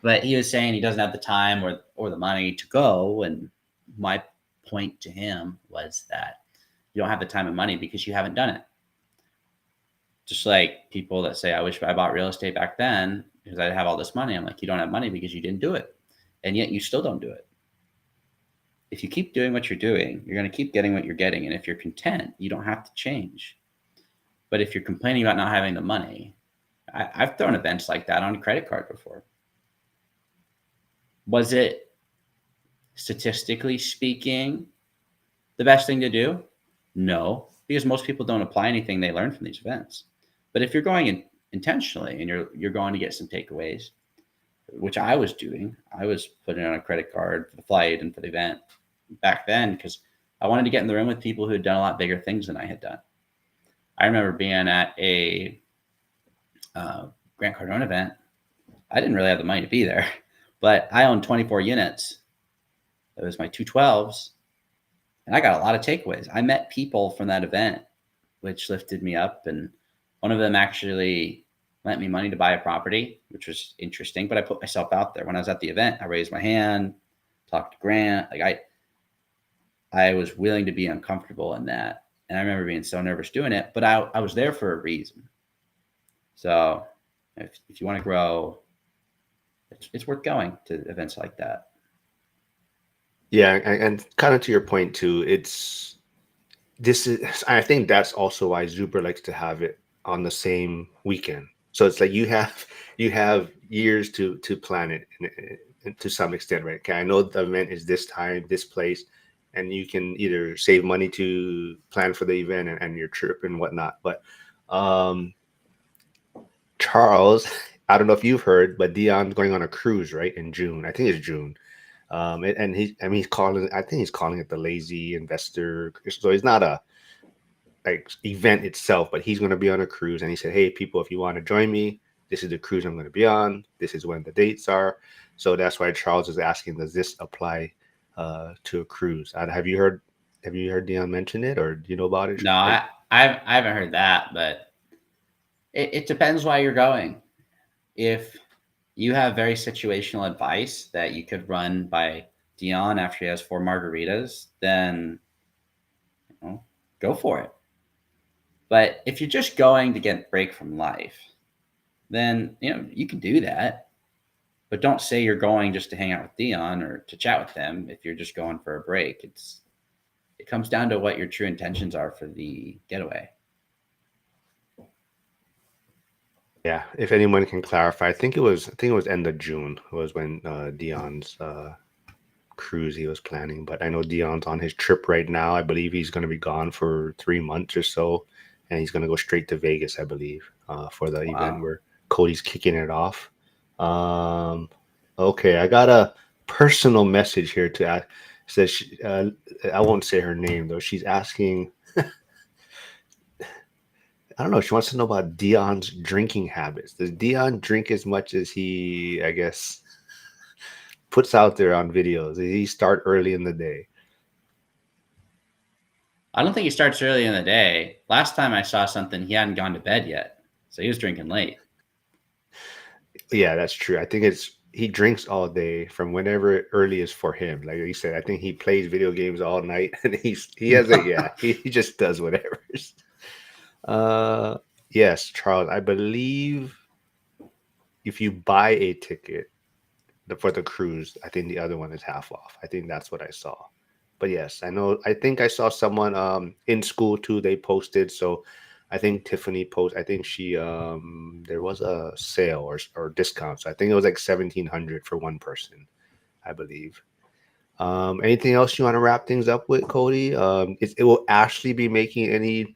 But he was saying he doesn't have the time or the money to go, and my point to him was that you don't have the time and money because you haven't done it. Just like people that say, I wish I bought real estate back then because I'd have all this money. I'm like, you don't have money because you didn't do it. And yet you still don't do it. If you keep doing what you're doing, you're going to keep getting what you're getting. And if you're content, you don't have to change. But if you're complaining about not having the money, I've thrown events like that on a credit card before. Was it statistically speaking the best thing to do? No, because most people don't apply anything they learn from these events. But if you're going in intentionally and you're going to get some takeaways, which I was doing, I was putting on a credit card for the flight and for the event back then because I wanted to get in the room with people who had done a lot bigger things than I had done. I remember being at a Grant Cardone event. I didn't really have the money to be there, but I owned 24 units. It was my 212s, and I got a lot of takeaways. I met people from that event, which lifted me up. And one of them actually lent me money to buy a property, which was interesting. But I put myself out there. When I was at the event, I raised my hand, talked to Grant. Like I was willing to be uncomfortable in that. And I remember being so nervous doing it, but I was there for a reason. So if you want to grow, it's worth going to events like that. Yeah, and kind of to your point too, this is I think that's also why Zuber likes to have it on the same weekend. So it's like you have years to plan it to some extent, right? Okay, I know the event is this time, this place, and you can either save money to plan for the event and your trip and whatnot. But um Charles, I don't know if you've heard, but Dion's going on a cruise, right, in June. I think it's June. And I mean, I think he's calling it the lazy investor. So it's not a like event itself, but he's going to be on a cruise. And he said, "Hey, people, if you want to join me, this is the cruise I'm going to be on. This is when the dates are." So that's why Charles is asking, does this apply to a cruise? Have you heard? Have you heard Dion mention it, or do you know about it? No, I haven't heard that, but it depends why you're going. If you have very situational advice that you could run by Dion after he has 4 margaritas, then you know, go for it. But if you're just going to get a break from life, then you can do that. But don't say you're going just to hang out with Dion or to chat with them if you're just going for a break. It comes down to what your true intentions are for the getaway. Yeah, if anyone can clarify, I think it was end of June was when Dion's cruise he was planning. But I know Dion's on his trip right now. I believe he's going to be gone for 3 months or so, and he's going to go straight to Vegas, I believe, for the event Wow. where Cody's kicking it off. Um, okay, I got a personal message here to ask. Says I won't say her name though. She's asking. I don't know. She wants to know about Dion's drinking habits. Does Dion drink as much as he, I guess, puts out there on videos? Does he start early in the day? I don't think he starts early in the day. Last time I saw something, he hadn't gone to bed yet. So he was drinking late. Yeah, that's true. I think it's he drinks all day from whenever early is for him. Like you said, I think he plays video games all night, and he has a yeah. He just does whatever. Uh, yes, Charles. I believe if you buy a ticket for the cruise, I think the other one is half off. I think that's what I saw. But yes, I know. I think I saw someone in school too. They posted. So I think Tiffany post. I think she there was a sale or discount. So I think it was like 1,700 for one person, I believe. Anything else you want to wrap things up with, Cody? Will Ashley be making any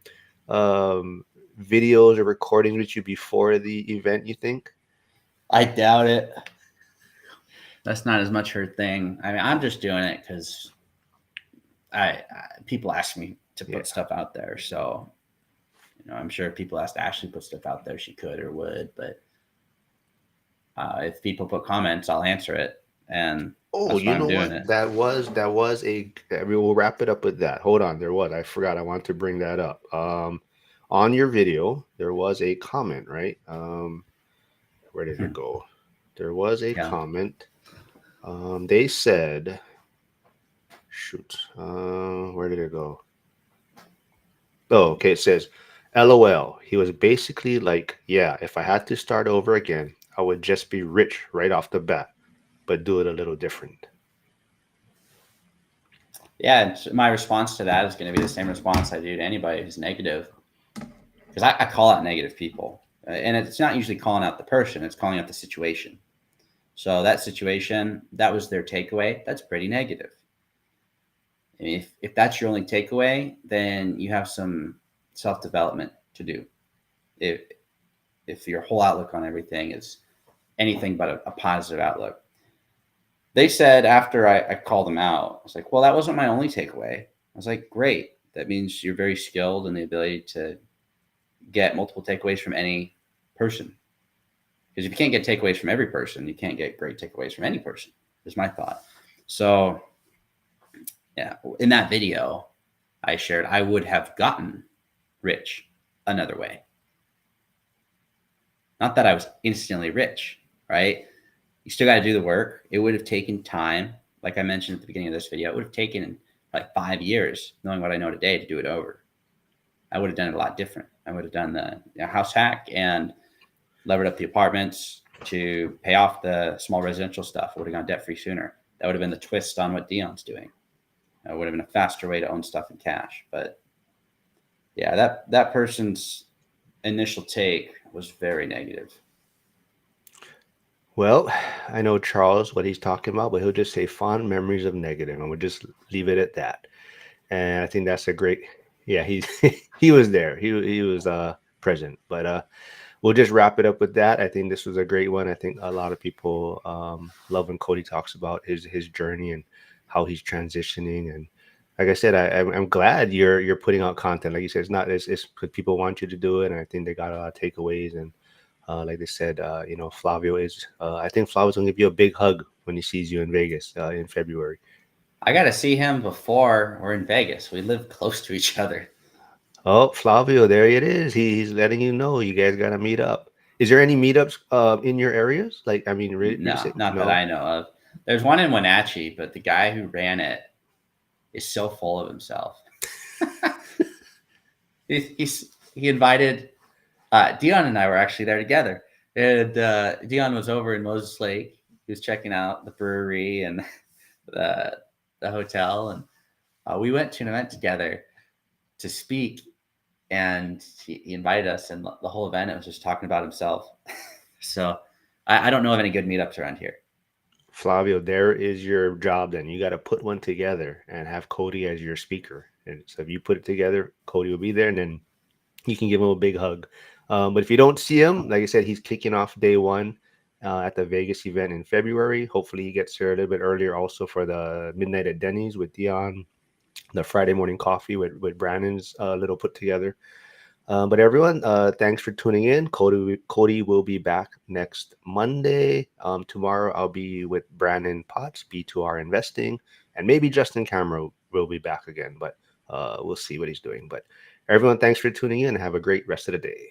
um, videos or recordings with you before the event, you think? I doubt it. That's not as much her thing. I mean, I'm just doing it because people ask me to Yeah. put stuff out there. So, I'm sure if people asked Ashley to put stuff out there, she could or would. But if people put comments, I'll answer it, and Oh, that's why you I'm know doing what? it. That was a. We will wrap it up with that. Hold on, there was. I forgot. I want to bring that up. On your video, there was a comment, right? Where did it go? There was a Yeah. comment. They said, shoot. Where did it go? Oh, okay. It says, LOL. He was basically like, yeah, if I had to start over again, I would just be rich right off the bat, but do it a little different. Yeah. My response to that is going to be the same response I do to anybody who's negative, because I call out negative people, and it's not usually calling out the person; it's calling out the situation. So that situation, that was their takeaway. That's pretty negative. I mean, if that's your only takeaway, then you have some self development to do. If if your whole outlook on everything is anything but a positive outlook. They said after I called them out, I was like, well, that wasn't my only takeaway. I was like, great. That means you're very skilled in the ability to get multiple takeaways from any person. Because if you can't get takeaways from every person, you can't get great takeaways from any person, is my thought. So, yeah, in that video I shared, I would have gotten rich another way. Not that I was instantly rich, right? You still got to do the work. It would have taken time. Like I mentioned at the beginning of this video, it would have taken like 5 years, knowing what I know today, to do it over. I would have done it a lot different. I would have done the house hack and levered up the apartments to pay off the small residential stuff. I would have gone debt free sooner. That would have been the twist on what Dion's doing. It would have been a faster way to own stuff in cash. But yeah, that person's initial take was very negative. Well, I know Charles what he's talking about, but he'll just say fond memories of negative, and we'll just leave it at that. And I think that's a great. Yeah, he's he was there. He was present. But we'll just wrap it up with that. I think this was a great one. I think a lot of people love when Cody talks about his journey and how he's transitioning. And like I said, I'm glad you're putting out content. Like you said, it's because people want you to do it, and I think they got a lot of takeaways. And like they said, Flavio is. I think Flavio's gonna give you a big hug when he sees you in Vegas in February. I got to see him before we're in Vegas. We live close to each other. Oh, Flavio, there it is. He's letting you know you guys gotta meet up. Is there any meetups in your areas? Like, I mean, No, not that no. I know of. There's one in Wenatchee, but the guy who ran it is so full of himself. He invited Dion and I were actually there together, and Dion was over in Moses Lake. He was checking out the brewery and the the hotel, and we went to an event together to speak. And he invited us, and the whole event it was just talking about himself. So I don't know of any good meetups around here. Flavio, there is your job then. You got to put one together and have Cody as your speaker. And so if you put it together, Cody will be there, and then you can give him a big hug. But if you don't see him, like I said, he's kicking off day one at the Vegas event in February. Hopefully, he gets there a little bit earlier also for the Midnight at Denny's with Dion, the Friday morning coffee with Brandon's little put together. But everyone, thanks for tuning in. Cody will be back next Monday. Tomorrow I'll be with Brandon Potts, B2R Investing, and maybe Justin Camero will be back again, but we'll see what he's doing. But everyone, thanks for tuning in. Have a great rest of the day.